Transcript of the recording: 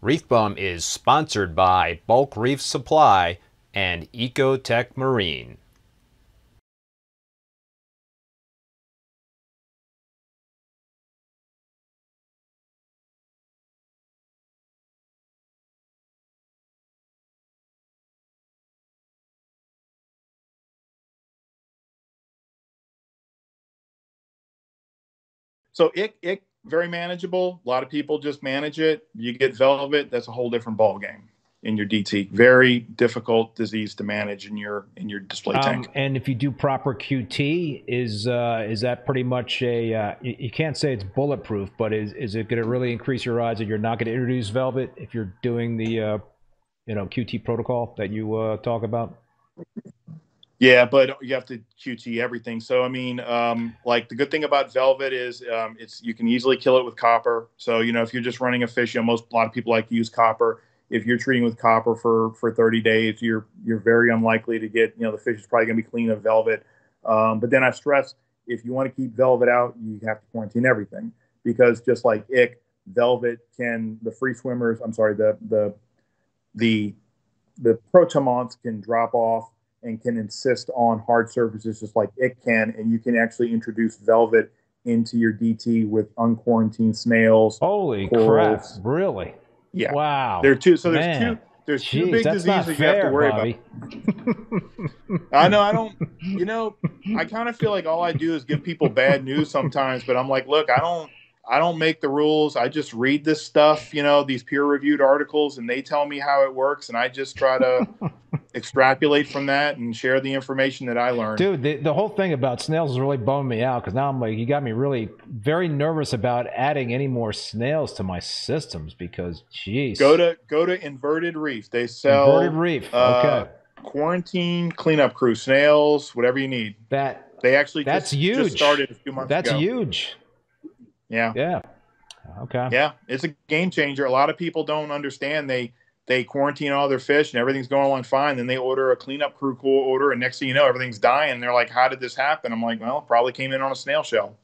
ReefBum is sponsored by Bulk Reef Supply and Ecotech Marine. So it very manageable. A lot of people just manage it. You get velvet, that's a whole different ball game in your DT. Very difficult disease to manage in your display tank. And if you do proper QT, is that pretty much a you can't say it's bulletproof, but is it going to really increase your odds that you're not going to introduce velvet if you're doing the QT protocol that you talk about? Yeah, but you have to QT everything. So I mean, like the good thing about velvet is you can easily kill it with copper. So if you're just running a fish, a lot of people like to use copper. If you're treating with copper for 30 days, you're very unlikely to get the fish is probably going to be clean of velvet. But then I stress, if you want to keep velvet out, you have to quarantine everything, because just like ick, velvet the free swimmers. I'm sorry, the protomonts can drop off and can insist on hard surfaces just like it can, and you can actually introduce velvet into your DT with unquarantined snails. Holy corals. crap! Really? Yeah. Wow. There's two Jeez, big diseases you have to worry Bobby. about. I don't. I kind of feel like all I do is give people bad news sometimes, but I'm like, look, I don't make the rules. I just read this stuff, these peer-reviewed articles, and they tell me how it works, and I just try to extrapolate from that and share the information that I learned. Dude, the whole thing about snails is really bumming me out, because now I'm like, you got me really very nervous about adding any more snails to my systems, because geez. Go to Inverted Reef. They sell Inverted Reef. Okay. Quarantine cleanup crew snails, whatever you need. They actually that's just, huge. Just started a few months ago. That's huge. Yeah. Yeah. Okay. Yeah, it's a game changer. A lot of people don't understand. They quarantine all their fish and everything's going along fine. Then they order a cleanup crew order, and next thing you know, everything's dying. They're like, "How did this happen?" I'm like, "Well, it probably came in on a snail shell."